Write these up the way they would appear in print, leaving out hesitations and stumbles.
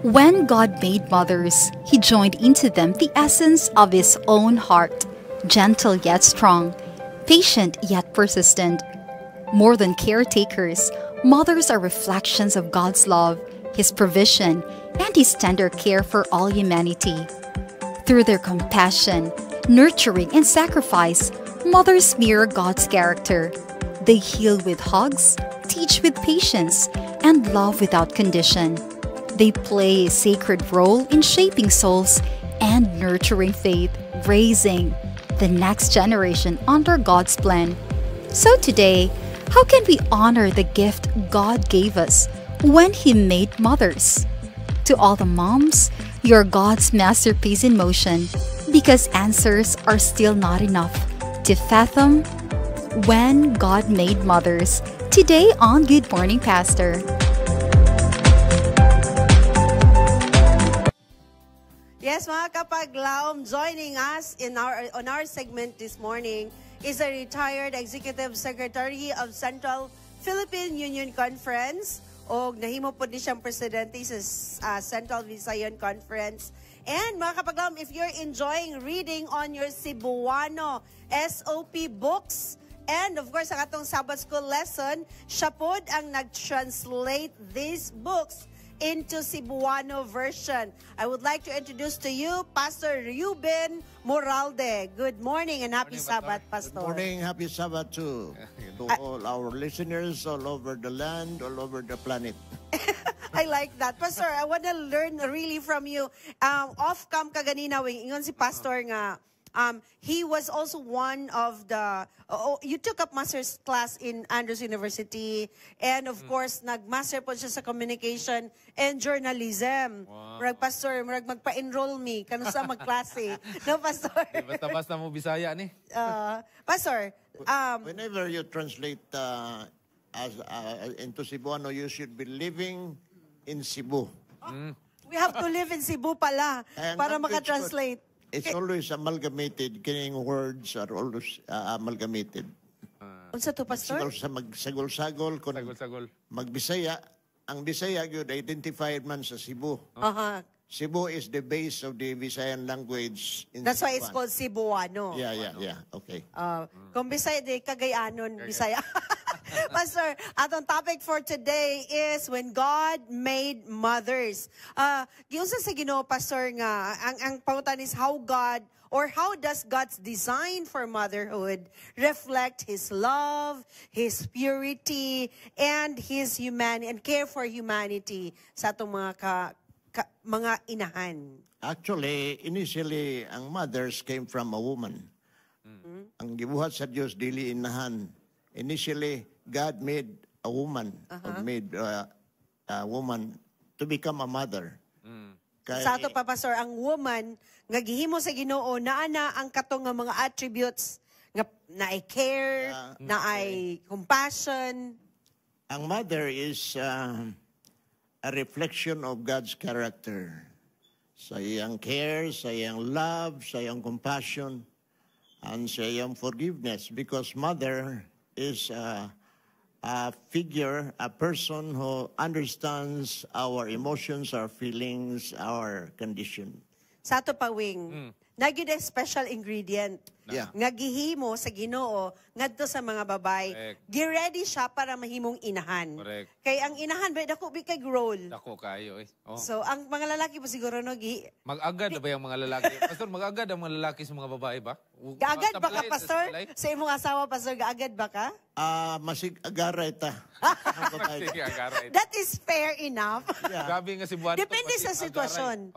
When God made mothers, He joined into them the essence of His own heart, gentle yet strong, patient yet persistent. More than caretakers, mothers are reflections of God's love, His provision, and His tender care for all humanity. Through their compassion, nurturing, and sacrifice, mothers mirror God's character. They heal with hugs, teach with patience, and love without condition. They play a sacred role in shaping souls and nurturing faith, raising the next generation under God's plan. So today, how can we honor the gift God gave us when He made mothers? To all the moms, you're God's masterpiece in motion, because answers are still not enough to fathom when God made mothers. Today on Good Morning Pastor. Yes, mga kapaglaom, joining us on our segment this morning is a retired Executive Secretary of Central Philippine Union Conference o nahimo po din siyang presidente sa Central Visayan Conference. And mga kapaglaom, if you're enjoying reading on your Cebuano SOP books, and of course, ang atong Sabbath School lesson, siya po ang nag-translate these books into Cebuano version. I would like to introduce to you Pastor Ruben Moralde. Good morning and happy Sabbath, Pastor. Good morning, happy Sabbath to all our listeners all over the land, all over the planet. I like that. Pastor, I want to learn really from you. Off-cam kaganina, ingon si Pastor nga, he was also one of the, you took up master's class in Andrews University, and of course, nag-master po siya sa communication and journalism. Wow. Pastor, magpa-enroll me, kano sa magklase. No, Pastor? Basta-basta mo Bisaya ni. Pastor, whenever you translate into Cebuano, you should be living in Cebu. We have to live in Cebu pala para maka-translate. It's always amalgamated. Kining words are always amalgamated. Unsa to, Pastor? Sa magsagol-sagol, kung magbisaya, ang Bisaya yun identified man sa Cebu. Cebu is the base of the Visayan language. That's why it's called Cebuano. Yeah. Okay. Kung Bisaya, di Cagayanon, Bisaya. Pastor, atong topic for today is when God made mothers. Giusa sa Ginoo, Pastor, nga ang pangutan is how God or how does God's design for motherhood reflect His love, His purity, and His humanity and care for humanity sa atong mga inahan? Actually, initially, ang mothers came from a woman. Ang gibuhat sa Diyos, dili inahan. Initially, God made a woman, made a woman to become a mother. Sa ato pa, Pastor, ang woman, nga gihimo sa Ginoo, naana ang katong nga mga attributes, nga na ay care, na ay compassion. Ang mother is a reflection of God's character. Sa iyang care, sa iyang love, sa iyang compassion, and sa iyang forgiveness. Because mother is a figure, a person who understands our emotions, our feelings, our condition. Sa ato pa, Wing, naging special ingredient. Nga gihimo sa Ginoo ngadto sa mga babay. Gi-ready siya para mahimong inahan. Correct. Kay ang inahan ba dako bi kay role. Dako kayo eh. Oh. So ang mga lalaki po siguro no mag-agad ba yung mga lalaki? Pastor, mag-agad ang mga lalaki sa mga babae ba? Gaagad ba ka, Pastor? Sa imong asawa, Pastor, gaagad ba ka? Masig agaray ta. That is fair enough. Gabi nga si Buwan. Depende sa sitwasyon.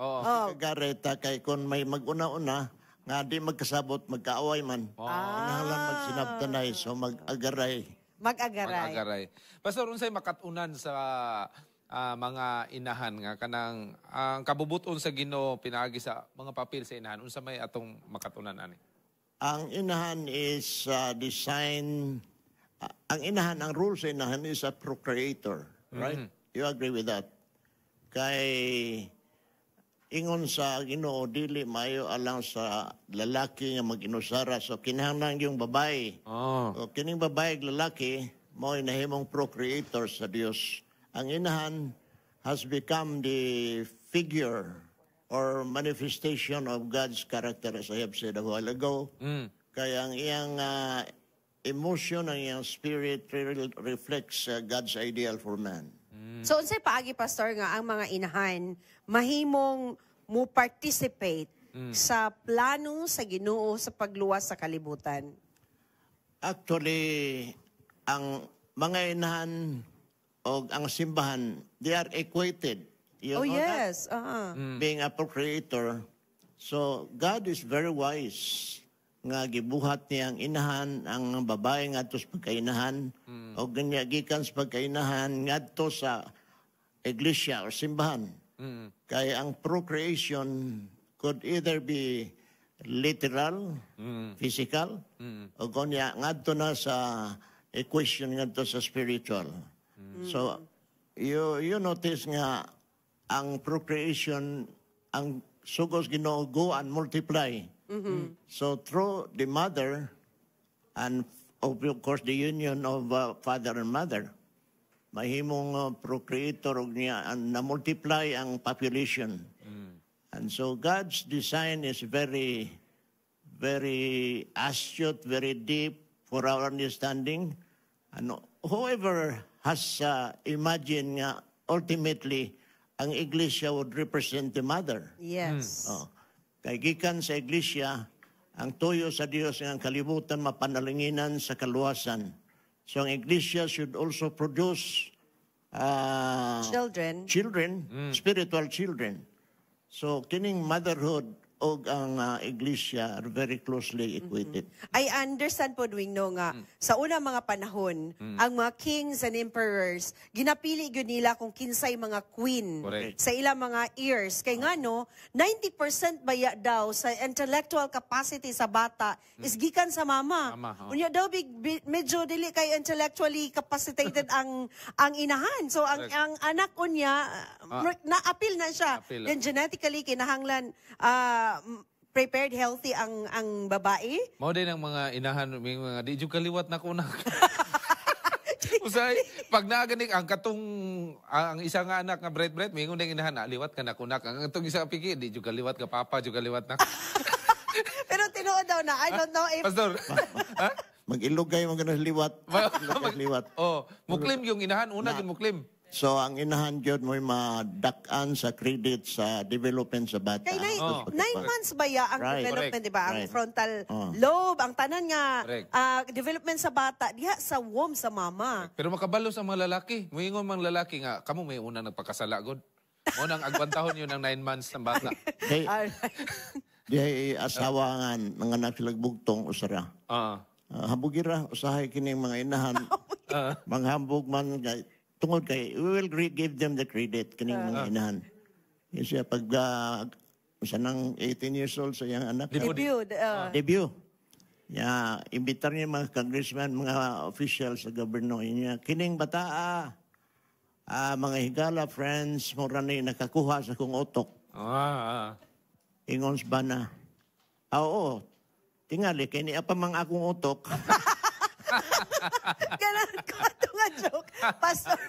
Agaray ta kay kung may mag-una-una nga di magkasabot, magkaaway man. Inahalan magsinabtanay, so mag-agaray. Mag-agaray. Pastor, unsay makatunan sa mga inahan nga kanang ang kabubuton sa Ginoo pinaagi sa mga papel sa inahan, unsa may atong makatunan ani? Ang inahan is design. Ang inahan, ang rule sa inahan is a procreator, right? You agree with that? Kay ingon sa Ginoo dili maayo alang sa lalaki nga mag-inusara, so kinahanglan yung babae. So kining babae ug lalaki mao nahimong procreator sa Dios. Ang inahan has become the figure or manifestation of God's character, as I have said a while ago. Kaya ang iyang emotion, ang iyang spirit reflects God's ideal for man. So unsay paagi pastor nga ang mga inahan mahimong mo participate sa plano sa Ginoo sa pagluwas sa kalibutan? Actually, ang mga inahan o ang simbahan, they are equated. You Oh know that? yes. Being a procreator. So, God is very wise nga gibuhat niya ang inahan, ang babae ngadto sa pagkainahan, o ganya gikan sa pagkainahan ngadto sa iglesia o simbahan. Kaya ang procreation could either be literal, physical, o ganya ngadto na sa equation ngadto sa spiritual. So, you notice nga ang procreation, ang sugos Ginoo, go and multiply. So through the mother and of course the union of father and mother, mahimong procreator og niya and na-multiply ang population. And so God's design is very, very astute, very deep for our understanding. And whoever has imagined nga ultimately ang iglesia would represent the mother. Yes. Kay gikan sa iglesia, ang tuyo sa Dios ng kalibutan mapanalinginan sa kaluwasan. So ang iglesia should also produce Children. spiritual children. So kining motherhood o ang iglesia are very closely equated. I understand po, Dwingno, nga sa unang mga panahon, ang mga kings and emperors, ginapili yun nila kung kinsay mga queen Correct. sa ilang mga ears. Kaya nga, no, 90% baya daw sa intellectual capacity sa bata is gikan sa mama. Unya daw, medyo dili kay intellectually capacitated ang inahan. So, ang anak unya, na-appeal na siya. Appeal. Then, genetically, kinahanglan, prepared, healthy ang babae. Mao din ang mga inahan, may mga di jud kaliwat na kunak. Usay, pag naganik ang katong ang isa nga anak nga bread, mingon ding inahan, liwat ka na kunak. Ang atong isa piki, di jud kaliwat ka papa, jud kaliwat na. Pero tinuod daw na, I don't know if... Pastor, ha? Mag-ilugay mo ganun liwat. Liwat. Oh, muklim yung inahan, una yung muklim. So ang inahan jud mo madakan sa credit sa development sa bata. Kay 9 months ba ya ang Right. development, di ba? Ang Right. frontal lobe, ang tanan nga Correct. development sa bata, diha sa womb sa mama. Pero makabalo sa mga lalaki. Moingon mang lalaki nga, kamo may una nagpakasala god. Mo nang agwantahon yun ng 9 months ng bata. Kay di asawa nga nanganak sila bugtong usara. Habugira usahay kining mga inahan. Manghambog man tungod kay we will give them the credit kining mga inahan. Kasi pag sa nang 18 years old sa iyang anak. Debut. Ya, imbitar niya mga congressman, mga officials sa gobyerno niya. Kining bata, mga higala friends, mura na nakakuha sa kong utok. Ingons ba na? Oo. Tingali, kaya niya pa mga akong utok. Ganon ko ito nga joke. Pastor,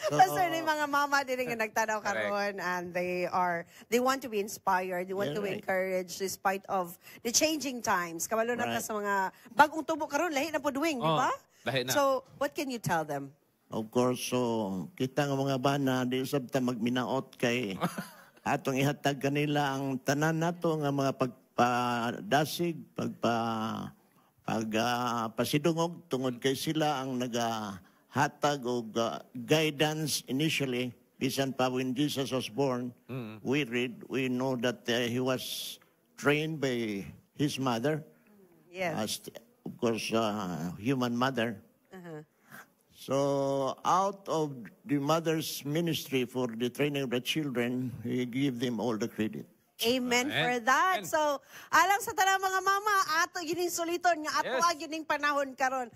Pastor, yung mga mama din nga nagtanaw karon and they want to be inspired, they want to be encouraged despite of the changing times. Kabalo na sa mga bagong tubo karon, lahi na po duwing, di ba? Lahi na. So, what can you tell them? Of course, so kita nga mga bana, di sabta magminaot kay atong ihatag kanila ang tanan nato nga mga pagpadasig, pasidungog tungod kay sila ang nagahatag og guidance initially bisan pa when Jesus was born. We know that he was trained by his mother, as of course human mother. So out of the mother's ministry for the training of the children, we give them all the credit. Amen for that. So, alam sa tanang mga mama, ato gining suliton nga ato gining panahon karon.